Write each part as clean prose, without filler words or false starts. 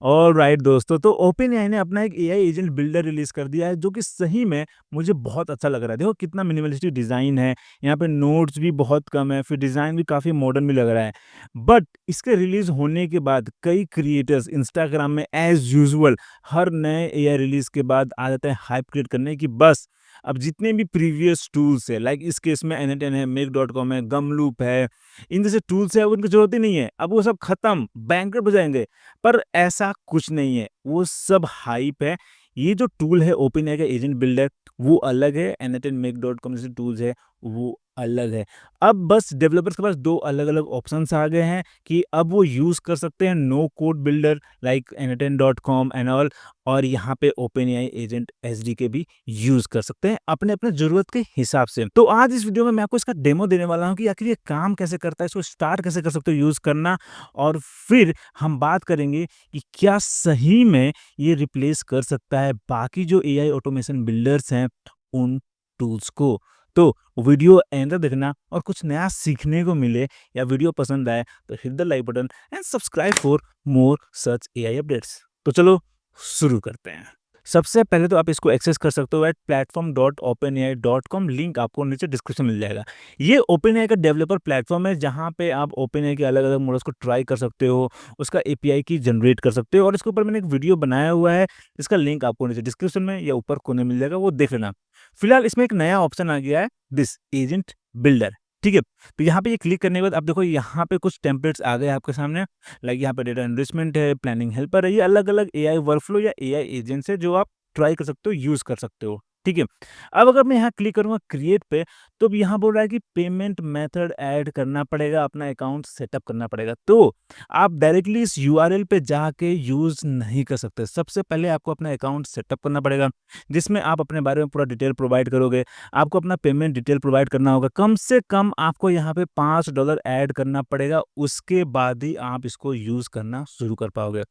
Alright दोस्तों, तो open AI ने अपना एक एआई एजेंट बिल्डर रिलीज कर दिया है जो कि सही में मुझे बहुत अच्छा लग रहा है। देखो कितना मिनिमलिस्टिक डिज़ाइन है, यहाँ पे नोट्स भी बहुत कम है, फिर डिज़ाइन भी काफ़ी मॉडर्न भी लग रहा है। बट इसके रिलीज़ होने के बाद कई क्रिएटर्स इंस्टाग्राम में एज़ यूजुअल हर नए एआई रिलीज़ के बाद आ जाते हैं हाइप क्रिएट करने की बस अब जितने भी प्रीवियस टूल्स है लाइक इस केस में एन10 है, मेक डॉट कॉम है, गमलूप है, इन जैसे टूल्स है उनकी ज़रूरत ही नहीं है। अब वो सब खत्म, बैंकरप्ट हो जाएँगे। पर ऐसा कुछ नहीं है, वो सब हाइप है। ये जो टूल है ओपनएआई का एजेंट बिल्डर वो अलग है, एनएटन मेक डॉट कॉम जैसे टूल्स है वो अलग है। अब बस डेवलपर्स के पास 2 अलग-अलग ऑप्शंस आ गए हैं कि अब वो यूज़ कर सकते हैं नो कोड बिल्डर लाइक एनएटन डॉट कॉम एंड ऑल और यहाँ पे ओपनएआई एजेंट एसडीके भी यूज़ कर सकते हैं अपने-अपने ज़रूरत के हिसाब से। तो आज इस वीडियो में मैं आपको इसका डेमो देने वाला हूँ कि आखिर ये काम कैसे करता है, इसको स्टार्ट कैसे कर सकते हो यूज़ करना और फिर हम बात करेंगे कि क्या सही में ये रिप्लेस कर सकता है बाकी जो एआई ऑटोमेशन बिल्डर्स हैं उन टूल्स को। तो वीडियो एंड तक देखना और कुछ नया सीखने को मिले या वीडियो पसंद आए तो hit the like button and subscribe for more such AI updates. तो चलो शुरू करते हैं। सबसे पहले तो आप इसको एक्सेस कर सकते हो एट platform.openai.com, लिंक आपको नीचे डिस्क्रिप्शन मिल जाएगा। ये ओपनएआई का डेवलपर प्लेटफॉर्म है जहाँ पे आप ओपनएआई के अलग-अलग मॉडल्स को ट्राई कर सकते हो, उसका एपीआई की जनरेट कर सकते हो और इसके ऊपर मैंने एक वीडियो बनाया हुआ है, इसका लिंक आपको नीचे डिस्क्रिप्शन में या ऊपर कोने में मिल जाएगा, वो देख लेना। फिलहाल इसमें एक नया ऑप्शन आ गया है दिस एजेंट बिल्डर, ठीक है? तो यहाँ पे ये क्लिक करने के बाद आप देखो यहाँ पे कुछ टेम्पलेट्स आ गए आपके सामने, लाइक यहाँ पे डेटा एनरिचमेंट है, प्लानिंग हेल्पर है, ये अलग-अलग एआई वर्कफ्लो या एआई एजेंट्स है जो आप ट्राई कर सकते हो, यूज़ कर सकते हो, ठीक है? अब अगर मैं यहाँ क्लिक करूँगा क्रिएट पे, तो अब यहाँ बोल रहा है कि पेमेंट मेथड ऐड करना पड़ेगा, अपना अकाउंट सेटअप करना पड़ेगा। तो आप डायरेक्टली इस यूआरएल पे जाके यूज़ नहीं कर सकते। सबसे पहले आपको अपना अकाउंट सेटअप करना पड़ेगा, जिसमें आप अपने बारे में पूरा डिटेल प्रोवाइड करोगे। आपको अपना पेमेंट डिटेल प्रोवाइड करना होगा। कम से कम आपको यहाँ पे $5 ऐड करना पड़ेगा, उसके बाद ही आप इसको यूज़ करना शुरू कर पाओगे।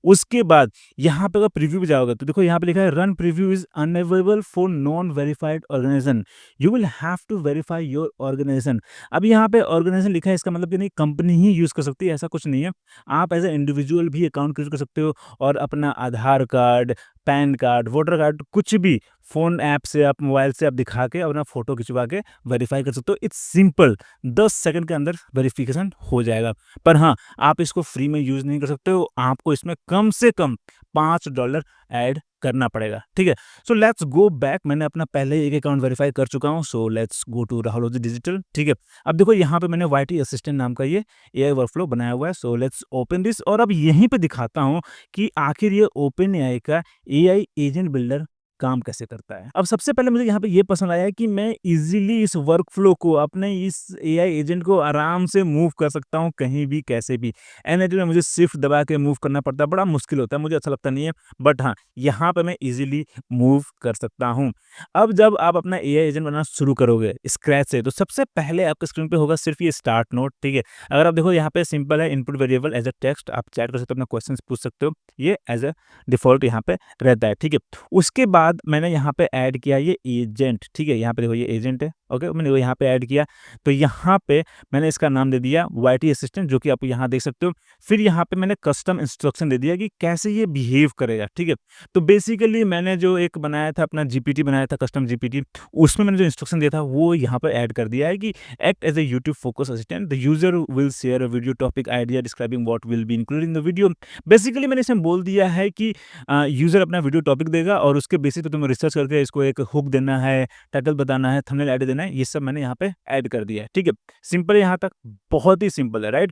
उसके बाद यहाँ पे अगर प्रीव्यू पे जाओगे तो देखो यहाँ पे लिखा है run preview is unavailable for non verified organisation, you will have to verify your organisation. अब यहाँ पे ऑर्गेनाइजेशन लिखा है, इसका मतलब कि नहीं कंपनी ही यूज़ कर सकती है, ऐसा कुछ नहीं है। आप एज ए इंडिविजुअल भी अकाउंट क्रिएट कर सकते हो और अपना Aadhaar card, PAN card, voter card कुछ भी फ़ोन ऐप से आप मोबाइल से आप दिखा के अपना फ़ोटो खिंचवा के वेरीफाई कर सकते हो। इट्स सिंपल, 10 सेकंड के अंदर वेरिफिकेशन हो जाएगा। पर हाँ, आप इसको फ्री में यूज़ नहीं कर सकते हो, आपको इसमें कम से कम $5 ऐड करना पड़ेगा, ठीक है? सो लेट्स गो बैक, मैंने अपना पहले ही एक अकाउंट वेरीफाई कर चुका हूँ, so let's go to Rahulogy Digital, ठीक है? अब देखो यहाँ पे मैंने वाईटी असिस्टेंट नाम का ये एआई वर्कफ्लो बनाया हुआ है, सो लेट्स ओपन दिस और अब यहीं पे दिखाता हूँ कि आखिर ये ओपन एआई का एआई एजेंट बिल्डर काम कैसे करता है। अब सबसे पहले मुझे यहाँ पे ये पसंद आया है कि मैं इज़िली इस वर्कफ्लो को अपने इस एआई एजेंट को आराम से मूव कर सकता हूँ कहीं भी, कैसे भी। एनएटी में मुझे शिफ्ट दबा के मूव करना पड़ता है, बड़ा मुश्किल होता है, मुझे अच्छा लगता नहीं है। बट हाँ, यहाँ पे मैं इज़िली मूव कर सकता हूँ। अब जब आप अपना एआई एजेंट बनाना शुरू करोगे स्क्रैच से, तो सबसे पहले आपके स्क्रीन पे होगा सिर्फ़ ये स्टार्ट नोट, ठीक है? अगर आप देखो यहाँ पे सिंपल है, input variable as a text आप चैट कर सकते हो, अपना क्वेश्चंस पूछ सकते हो। ये एज़ अ डिफ़ॉल्ट यहाँ पे रहता है, ठीक है? उसके बाद मैंने यहाँ पे ऐड किया ये एजेंट, ठीक है? यहाँ पे देखो ये एजेंट है, ओके? मैंने वो यहाँ पे ऐड किया, तो यहाँ पे मैंने इसका नाम दे दिया वाईटी असिस्टेंट, जो कि आप यहाँ देख सकते हो। फिर यहाँ पे मैंने कस्टम इंस्ट्रक्शन दे दिया कि कैसे ये बिहेव करेगा, ठीक है? तो बेसिकली मैंने जो एक बनाया था, अपना जीपीटी बनाया था, कस्टम जीपीटी, उसमें मैंने जो इंस्ट्रक्शन दिया था वो यहाँ पर ऐड कर दिया है कि act as a YouTube focus assistant, the user will share a video topic idea describing what will be included in the video. Basically मैंने इसमें बोल दिया है कि यूज़र अपना वीडियो टॉपिक देगा और उसके बेसिस पे तुम्हें रिसर्च करके इसको एक हुक देना है, टाइटल बताना है, थंबनेल ऐड देना है, ये सब मैंने यहाँ पे ऐड कर दिया है, ठीक है? सिंपल है यहाँ तक, बहुत ही सिंपल है, राइट?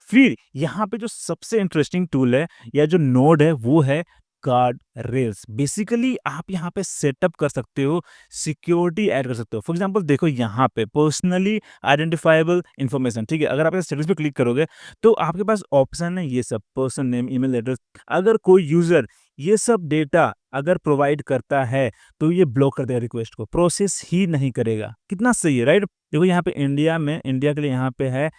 फिर यहाँ पे जो सबसे इंटरेस्टिंग टूल है या जो नोड है वो है गार्ड रेल्स। बेसिकली आप यहाँ पे सेटअप कर सकते हो, सिक्योरिटी ऐड कर सकते हो। फॉर एग्जांपल देखो यहाँ पे पर्सनली आइडेंटिफाइबल इन्फॉर्मेशन, ठीक है? अगर आप इस सेटिंग्स पे क्लिक करोगे तो आपके पास ऑप्शन है ये सब, पर्सन नेम, ईमेल एड्रेस। अगर कोई यूज़र ये सब डेटा अगर प्रोवाइड करता है तो ये ब्लॉक कर देगा, रिक्वेस्ट को प्रोसेस ही नहीं करेगा। कितना सही है, राइट? देखो यहाँ पे इंडिया में, इंडिया के लिए यहाँ पे है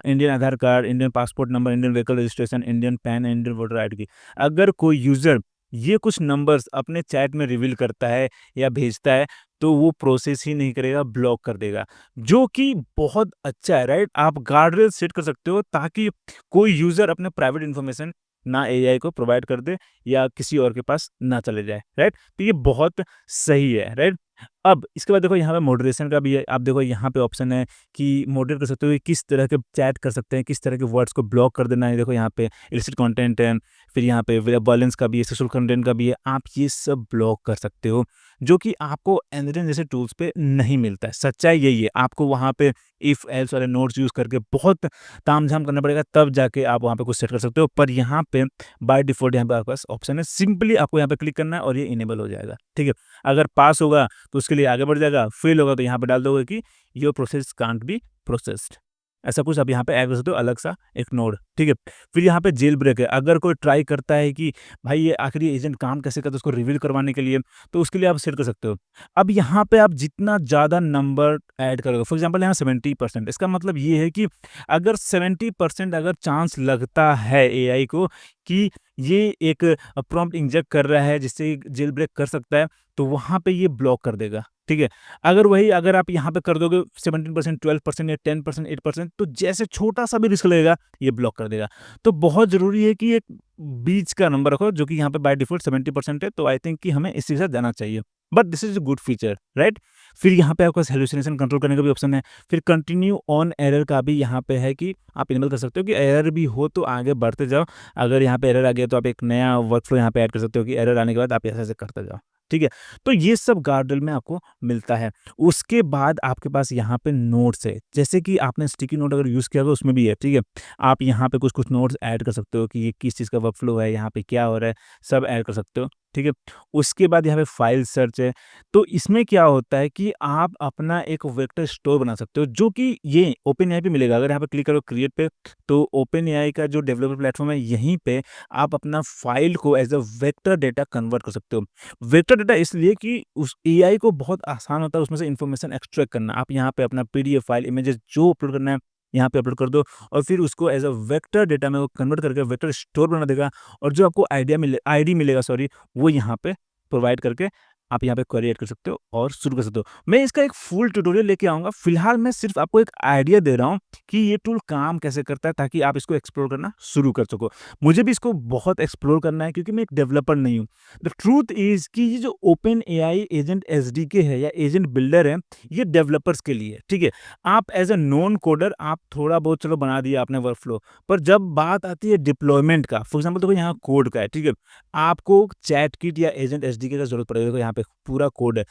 Indian Aadhaar card, Indian passport number, Indian vehicle registration, Indian PAN, Indian voter ID. अगर कोई यूज़र ये कुछ नंबर्स अपने चैट में रिवील करता है या भेजता है तो वो प्रोसेस ही नहीं करेगा, ब्लॉक कर देगा, जो कि बहुत अच्छा है, राइट? आप गार्ड रेल सेट कर सकते हो ताकि कोई यूज़र अपने प्राइवेट इन्फॉर्मेशन ना एआई को प्रोवाइड कर दे या किसी और के पास ना चले जाए, राइट? तो ये बहुत सही है, राइट? अब इसके बाद देखो यहाँ पे मॉडरेशन का भी है। आप देखो यहाँ पे ऑप्शन है कि मॉडरेट कर सकते हो कि किस तरह के चैट कर सकते हैं, किस तरह के वर्ड्स को ब्लॉक कर देना है। देखो यहाँ पे इलिसिट कंटेंट है, फिर यहाँ पे वायलेंस का भी है, सेक्सुअल कंटेंट का भी है। आप ये सब ब्लॉक कर सकते हो, जो कि आपको एंड्रॉइड जैसे टूल्स पे नहीं मिलता है। सच्चाई यही है, आपको वहाँ पे इफ एल्स वाले नोड्स यूज़ करके बहुत तामझाम करना पड़ेगा, तब जाके आप वहाँ पे कुछ सेट कर सकते हो। पर यहाँ पे बाय डिफ़ॉल्ट यहाँ पे आपके पास ऑप्शन है, सिंपली आपको यहाँ पे क्लिक करना है और ये इनेबल हो जाएगा, ठीक है? अगर पास होगा तो उसके लिए आगे बढ़ जाएगा, फेल होगा तो यहाँ पे डाल दोगे कि your process can't be processed. ऐसा कुछ आप यहाँ पे ऐड कर सकते हो, अलग सा एक नोड, ठीक है? फिर यहाँ पे जेल ब्रेक है। अगर कोई ट्राई करता है कि भाई ये आखिर ये एजेंट काम कैसे करता है, उसको रिवील करवाने के लिए, तो उसके लिए आप सेट कर सकते हो। अब यहाँ पे आप जितना ज़्यादा नंबर ऐड करोगे, फॉर एग्जांपल यहाँ 70%, इसका मतलब ये है कि अगर 70% अगर चांस लगता है एआई को कि ये एक प्रॉम्प्ट इंजेक्ट कर रहा है जिससे जेल ब्रेक कर सकता है, तो वहाँ पे ये ब्लॉक कर देगा, ठीक है? अगर आप यहाँ पे कर दोगे 17%, 12% या 10%, 8%, तो जैसे छोटा-सा भी रिस्क लगेगा, ये ब्लॉक कर देगा। तो बहुत ज़रूरी है कि एक बीच का नंबर रखो, जो कि यहाँ पे बाय डिफ़ॉल्ट 70% है, तो आई थिंक कि हमें इसी के साथ जाना चाहिए। But this is a good feature, right? फिर यहाँ पे आपके पास हैलुसिनेशन कंट्रोल करने का भी ऑप्शन है। फिर कंटिन्यू ऑन एरर का भी यहाँ पे है कि आप इनेबल कर सकते हो कि एरर भी हो तो आगे बढ़ते जाओ। अगर यहाँ पे एरर आ गया तो आप एक नया वर्कफ़्लो यहाँ पे ऐड कर सकते हो कि एरर आने के बाद आप ऐसे-ऐसे करते जाओ, ठीक है? तो ये सब गार्डरेल में आपको मिलता है। उसके बाद आपके पास यहाँ पे नोट्स है, जैसे कि आपने स्टिकी नोट अगर यूज़ किया होगा उसमें भी है, ठीक है? आप यहाँ पे कुछ-कुछ नोट्स ऐड कर सकते हो कि ये किस चीज़ का वर्कफ़्लो है, यहाँ पे क्या हो रहा है, सब ऐड कर सकते हो, ठीक है? उसके बाद यहाँ पे फाइल सर्च है, तो इसमें क्या होता है कि आप अपना एक वेक्टर स्टोर बना सकते हो, जो कि ये ओपनएआई पे मिलेगा। अगर यहाँ पे क्लिक करो क्रिएट पे, तो ओपनएआई का जो डेवलपर प्लेटफ़ॉर्म है, यहीं पे आप अपना फाइल को as a vector data convert कर सकते हो। वेक्टर डेटा इसलिए कि उस एआई को बहुत आसान होता है उसमें से इन्फॉर्मेशन एक्सट्रैक्ट करना। आप यहाँ पे अपना पीडीएफ फाइल, इमेजेस जो अपलोड करना है, यहाँ पे अपलोड कर दो और फिर उसको एज़ अ वेक्टर डेटा में वो कन्वर्ट करके वेक्टर स्टोर बना देगा और जो आपको आईडी मिलेगा सॉरी, वो यहाँ पे प्रोवाइड करके आप यहाँ पे क्वेरी ऐड कर सकते हो और शुरू कर सकते हो। मैं इसका एक फुल ट्यूटोरियल लेके आऊँगा। फिलहाल मैं सिर्फ़ आपको एक आइडिया दे रहा हूँ कि ये टूल काम कैसे करता है, ताकि आप इसको एक्सप्लोर करना शुरू कर सको। मुझे भी इसको बहुत एक्सप्लोर करना है क्योंकि मैं एक डेवलपर नहीं हूँ। द ट्रूथ इज़ कि ये जो ओपन एआई एजेंट एसडीके है या एजेंट बिल्डर है, ये डेवलपर्स के लिए है, ठीक है? आप एज़ अ नॉन कोडर आप थोड़ा बहुत चलो बना दिया आपने वर्कफ़्लो, पर जब बात आती है डिप्लॉयमेंट का, फॉर एग्ज़ाम्पल देखो यहाँ कोड का है, ठीक है? आपको चैटकिट या एजेंट एसडीके का ज़रूरत पड़ेगा। देखो यहाँ पे पूरा कोड है।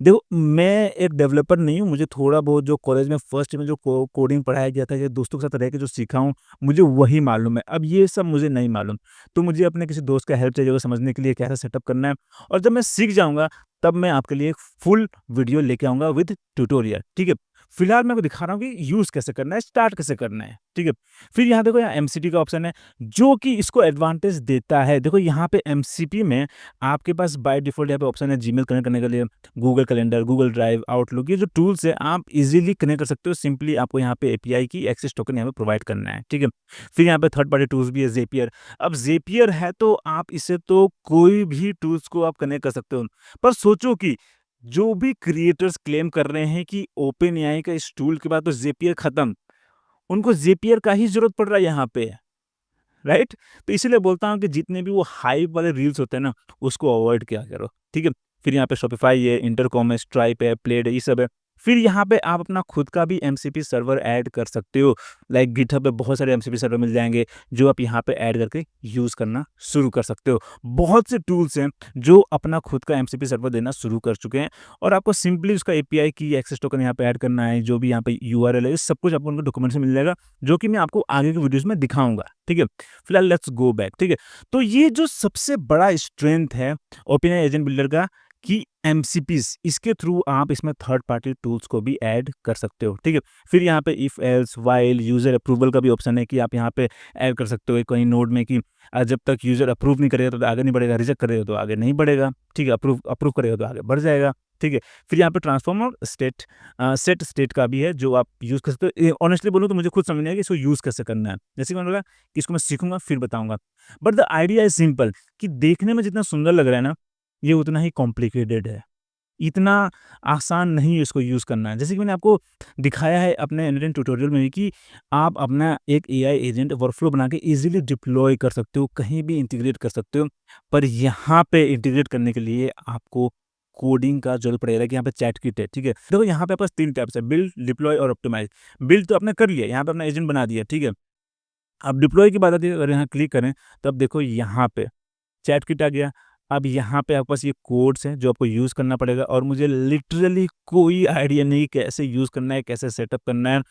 देखो, मैं एक डेवलपर नहीं हूँ, मुझे थोड़ा बहुत जो कॉलेज में फर्स्ट में जो कोडिंग पढ़ाया गया था या दोस्तों के साथ रह के जो सीखा हूँ, मुझे वही मालूम है। अब ये सब मुझे नहीं मालूम, तो मुझे अपने किसी दोस्त का हेल्प चाहिए होगा समझने के लिए कैसा सेटअप करना है और जब मैं सीख जाऊँगा, तब मैं आपके लिए एक फुल वीडियो लेके आऊँगा विद ट्यूटोरियल, ठीक है? फिलहाल मैं आपको दिखा रहा हूँ कि यूज़ कैसे करना है, स्टार्ट कैसे करना है, ठीक है? फिर यहाँ देखो यहाँ एमसीपी का ऑप्शन है, जो कि इसको एडवांटेज देता है। देखो यहाँ पे एमसीपी में आपके पास बाय डिफ़ॉल्ट यहाँ पे ऑप्शन है जीमेल कनेक्ट करने के लिए, Google calendar, Google drive, outlook, ये जो टूल्स हैं आप इज़िली कनेक्ट कर सकते हो। सिंपली आपको यहाँ पे एपीआई की एक्सेस टोकन यहाँ पे प्रोवाइड करना है, ठीक है? फिर यहाँ पे थर्ड पार्टी टूल्स भी है ज़ेपियर। अब ज़ेपियर है तो आप इससे तो कोई भी टूल्स को आप कनेक्ट कर सकते हो। पर सोचो कि जो भी क्रिएटर्स क्लेम कर रहे हैं कि ओपन एआई का इस टूल के बाद तो ज़ेपियर खत्म, उनको ज़ेपियर का ही ज़रूरत पड़ रहा है यहाँ पे। राइट? तो इसीलिए बोलता हूँ कि जितने भी वो हाइप वाले रील्स होते हैं ना, उसको अवॉइड किया करो, ठीक है? फिर यहाँ पे शॉपिफ़ाई है, इंटरकॉम है, स्ट्राइप है, प्लेड है, ये सब है। फिर यहाँ पे आप अपना खुद का भी एमसीपी सर्वर ऐड कर सकते हो। लाइक गिटहब पे बहुत सारे एमसीपी सर्वर मिल जाएँगे, जो आप यहाँ पे ऐड करके यूज़ करना शुरू कर सकते हो। बहुत से टूल्स हैं, जो अपना खुद का एमसीपी सर्वर देना शुरू कर चुके हैं और आपको सिंपली उसका एपीआई की एक्सेस टोकन यहाँ पे ऐड करना है, जो भी यहाँ पे यूआरएल है, ये सब कुछ आपको उनके डॉक्यूमेंट्स में मिल जाएगा, जो कि मैं आपको आगे के वीडियोज़ में दिखाऊँगा, ठीक है? फिलहाल लेट्स गो बैक, ठीक है? तो ये जो सबसे बड़ा स्ट्रेंथ है ओपेनएआई एजेंट बिल्डर का कि एमसीपीज़, इसके थ्रू आप इसमें थर्ड पार्टी टूल्स को भी ऐड कर सकते हो, ठीक है? फिर यहाँ पे if else, while, user approval का भी ऑप्शन है कि आप यहाँ पे ऐड कर सकते हो कहीं नोड में कि जब तक यूज़र अप्रूव नहीं करेगा तो आगे नहीं बढ़ेगा, रिजेक्ट करेगा तो आगे नहीं बढ़ेगा, ठीक है? अप्रूव अप्रूव करेगा तो आगे बढ़ जाएगा, ठीक है? फिर यहाँ पे ट्रांसफॉर्म और सेट स्टेट का भी है, जो आप यूज़ कर सकते हो। ऑनेस्टली बोलूँ तो मुझे खुद समझ नहीं आया कि इसको यूज़ कैसे करना है। जैसे कि मैंने बोला कि इसको मैं सीखूँगा फिर बताऊँगा। But the idea is simple कि देखने में जितना सुंदर लग रहा है ना, ये उतना ही कॉम्प्लिकेटेड है। इतना आसान नहीं है इसको यूज़ करना। जैसे कि मैंने आपको दिखाया है अपने एंड ट्यूटोरियल में भी कि आप अपना एक एआई एजेंट वर्कफ़्लो बना के ईज़िली डिप्लॉय कर सकते हो, कहीं भी इंटीग्रेट कर सकते हो। पर यहाँ पे इंटीग्रेट करने के लिए आपको कोडिंग का ज़रूरत पड़ेगा कि यहाँ पे चैटकिट है, ठीक है? देखो यहाँ पे आपके पास 3 टैब्स है, बिल्ड, डिप्लॉय और ऑप्टिमाइज़। बिल्ड तो आपने कर लिया, यहाँ पे अपना एजेंट बना दिया, ठीक है? अब डिप्लॉय की बात आती है, अगर यहाँ क्लिक करें, तो अब देखो यहाँ पे चैट किट आ गया। अब यहाँ पे आपके पास ये कोड्स हैं जो आपको यूज़ करना पड़ेगा और मुझे लिटरली कोई आइडिया नहीं कैसे यूज़ करना है, कैसे सेटअप करना है।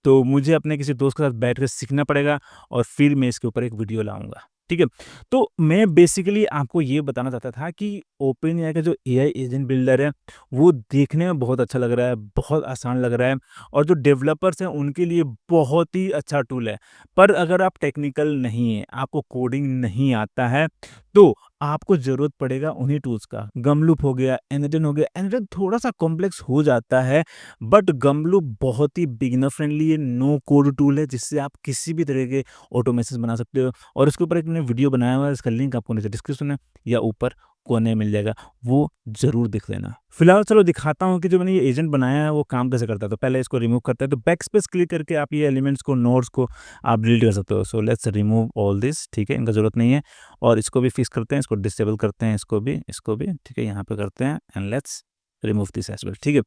तो मुझे अपने किसी दोस्त के साथ बैठ के सीखना पड़ेगा और फिर मैं इसके ऊपर एक वीडियो लाऊँगा, ठीक है? तो मैं बेसिकली आपको ये बताना चाहता था कि ओपन एआई का जो एआई एजेंट बिल्डर है, वो देखने में बहुत अच्छा लग रहा है, बहुत आसान लग रहा है और जो डेवलपर्स हैं उनके लिए बहुत ही अच्छा टूल है। पर अगर आप टेक्निकल नहीं हैं, आपको कोडिंग नहीं आता है, तो आपको ज़रूरत पड़ेगा उन्हीं टूल्स का। गमलूप हो गया, एनएडन हो गया। एनएडन थोड़ा-सा कॉम्प्लेक्स हो जाता है, बट गमलूप बहुत ही बिगिनर फ्रेंडली है, नो कोड टूल है, जिससे आप किसी भी तरह के ऑटोमेशंस बना सकते हो और इसके ऊपर एक मैंने वीडियो बनाया हुआ है, इसका लिंक आपको नीचे डिस्क्रिप्शन में या ऊपर कोने में मिल जाएगा, वो ज़रूर देख लेना। फिलहाल चलो दिखाता हूँ कि जो मैंने ये एजेंट बनाया है, वो काम कैसे करता है। तो पहले इसको रिमूव करते हैं, तो बैकस्पेस क्लिक करके आप ये एलिमेंट्स को, नोड्स को आप डिलीट कर सकते हो। So let's remove all this, ठीक है? इनका ज़रूरत नहीं है और इसको भी फिक्स करते हैं, इसको डिसेबल करते हैं, इसको भी, ठीक है? यहाँ पे करते हैं and let's remove this as well, ठीक है?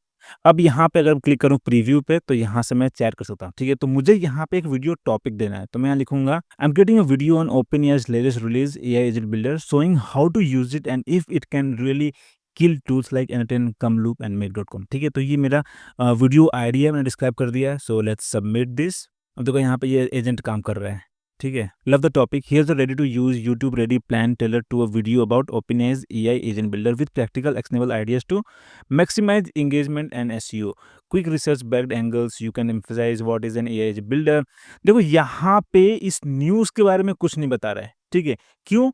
अब यहाँ पे अगर क्लिक करूँ प्रीव्यू पे, तो यहाँ से मैं चैट कर सकता हूँ, ठीक है? तो मुझे यहाँ पे एक वीडियो टॉपिक देना है, तो मैं यहाँ लिखूँगा, I am creating a video on OpenAI's latest release AI agent builder showing how to use it and if it can really kill tools like एनटेन, कमलूप एंड मेक.com, ठीक है? तो ये मेरा वीडियो आईडी है, मैंने डिस्क्राइब कर दिया है। So let's submit this. अब देखो यहाँ पे ये एजेंट काम कर रहा है, ठीक है? Love the topic, here's a ready to use YouTube ready plan tailored to a video about OpenAI's AI agent builder with practical actionable ideas to maximize engagement and SEO. Quick research backed angles, you can emphasize what is an AI builder. देखो यहाँ पे इस news के बारे में कुछ नहीं बता रहा है, ठीक है? क्यों?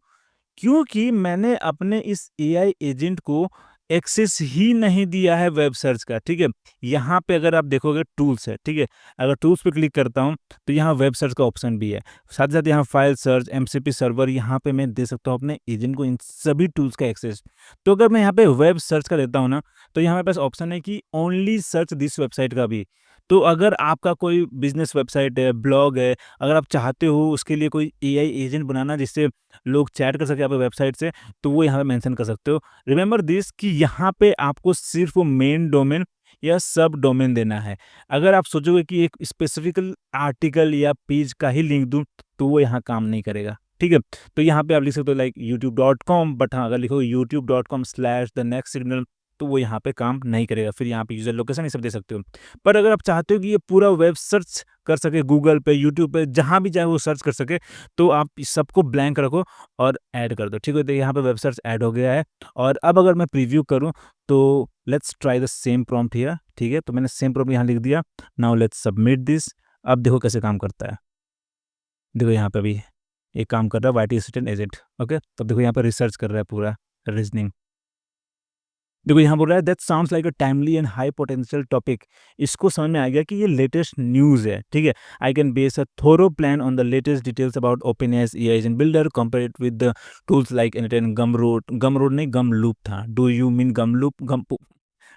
क्योंकि मैंने अपने इस एआई एजेंट को एक्सेस ही नहीं दिया है वेब सर्च का, ठीक है? यहाँ पे अगर आप देखोगे टूल्स है, ठीक है? अगर टूल्स पे क्लिक करता हूँ, तो यहाँ वेब सर्च का ऑप्शन भी है। साथ ही साथ यहाँ फाइल सर्च, एमसीपी सर्वर, यहाँ पे मैं दे सकता हूँ अपने एजेंट को इन सभी टूल्स का एक्सेस। तो अगर मैं यहाँ पे वेब सर्च का देता हूँ ना, तो यहाँ मेरे पास ऑप्शन है कि ओनली सर्च दिस वेबसाइट का भी। तो अगर आपका कोई बिज़नेस वेबसाइट है, ब्लॉग है, अगर आप चाहते हो उसके लिए कोई एआई एजेंट बनाना जिससे लोग चैट कर सकें आपकी वेबसाइट से, तो वो यहाँ पे मेंशन कर सकते हो। रिमेंबर दिस कि यहाँ पे आपको सिर्फ़ मेन डोमेन या सब डोमेन देना है। अगर आप सोचोगे कि एक स्पेसिफिकल आर्टिकल या पेज का ही लिंक दूँ, तो वो यहाँ काम नहीं करेगा, ठीक है? तो यहाँ पे आप लिख सकते हो लाइक youtube.com, बट हाँ, अगर लिखोगे youtube.com/the next signal, तो वो यहाँ पे काम नहीं करेगा। फिर यहाँ पे यूज़र लोकेशन ये सब दे सकते हो। पर अगर आप चाहते हो कि ये पूरा वेब सर्च कर सके गूगल पे, यूट्यूब पे, जहाँ भी चाहे वो सर्च कर सके, तो आप इस सबको ब्लैंक रखो और ऐड कर दो, ठीक है? तो यहाँ पे वेब सर्च ऐड हो गया है और अब अगर मैं प्रीव्यू करूँ, तो let's try the same prompt here, ठीक है? तो मैंने सेम प्रॉम्प्ट यहाँ लिख दिया। Now let's submit this. अब देखो कैसे काम करता है। देखो यहाँ पे भी ये काम कर रहा है, वाईटी असिस्टेंट एजेंट, ओके? तब देखो यहाँ पे रिसर्च कर रहा है पूरा, रीजनिंग। देखो यहाँ बोल रहा है that sounds like a timely and high potential topic. इसको समझ में आ गया कि ये लेटेस्ट न्यूज़ है, ठीक है? I can base a thorough plan on the latest details about OpenAI's AI agent builder, compare it with the tools like एनटेन, गमरोड नहीं, गमलूप था। Do you mean Gumloop?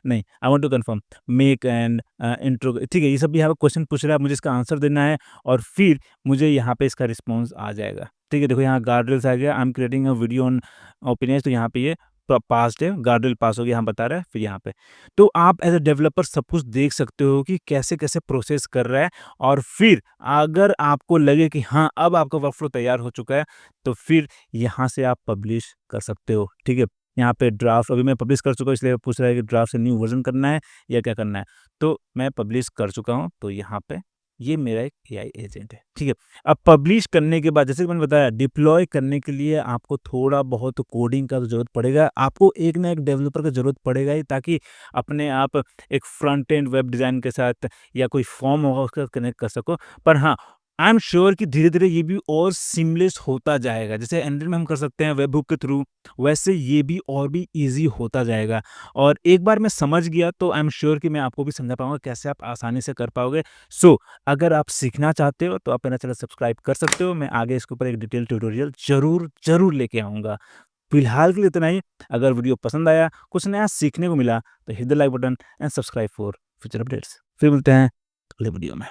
नहीं, I want to confirm. Make and intro, ठीक है? ये सब यहाँ पे क्वेश्चन पूछ रहा है, मुझे इसका आंसर देना है और फिर मुझे यहाँ पे इसका रिस्पॉन्स आ जाएगा, ठीक है? देखो यहाँ गार्डरेल्स आ गया, आई am creating a video on OpenAI, तो यहाँ पे ये पास्ड है, गार्डरेल पास हो गया, यहाँ बता रहा है, फिर यहाँ पे। तो आप एज अ डेवलपर सब कुछ देख सकते हो कि कैसे-कैसे प्रोसेस कर रहा है और फिर अगर आपको लगे कि हाँ, अब आपका वर्कफ्लो तैयार हो चुका है, तो फिर यहाँ से आप पब्लिश कर सकते हो, ठीक है? यहाँ पे ड्राफ्ट अभी मैं पब्लिश कर चुका हूँ, इसलिए पूछ रहा है कि ड्राफ्ट से न्यू वर्ज़न करना है या क्या करना है? तो मैं पब्लिश कर चुका हूँ, तो यहाँ पे ये मेरा एक एआई एजेंट है, ठीक है? अब पब्लिश करने के बाद जैसे कि मैंने बताया, डिप्लॉय करने के लिए आपको थोड़ा बहुत कोडिंग का तो ज़रूरत पड़ेगा। आपको एक ना एक डेवलपर का ज़रूरत पड़ेगा ही, ताकि अपने आप एक फ्रंट एंड वेब डिज़ाइन के साथ या कोई फॉर्म होगा उसके साथ कनेक्ट कर सको। पर हाँ, आई एम श्योर कि धीरे-धीरे ये भी और सीमलेस होता जाएगा। जैसे एंड्रॉइड में हम कर सकते हैं वेब हुक के थ्रू, वैसे ये भी और भी ईज़ी होता जाएगा और एक बार मैं समझ गया, तो आई एम श्योर कि मैं आपको भी समझा पाऊँगा कैसे आप आसानी से कर पाओगे। सो अगर आप सीखना चाहते हो, तो आप मेरा चैनल सब्सक्राइब कर सकते हो। मैं आगे इसके ऊपर एक डिटेल ट्यूटोरियल ज़रूर लेके आऊँगा। फिलहाल के लिए इतना ही। अगर वीडियो पसंद आया, कुछ नया सीखने को मिला तो hit the like button and subscribe for future updates. फिर मिलते हैं अगले वीडियो में।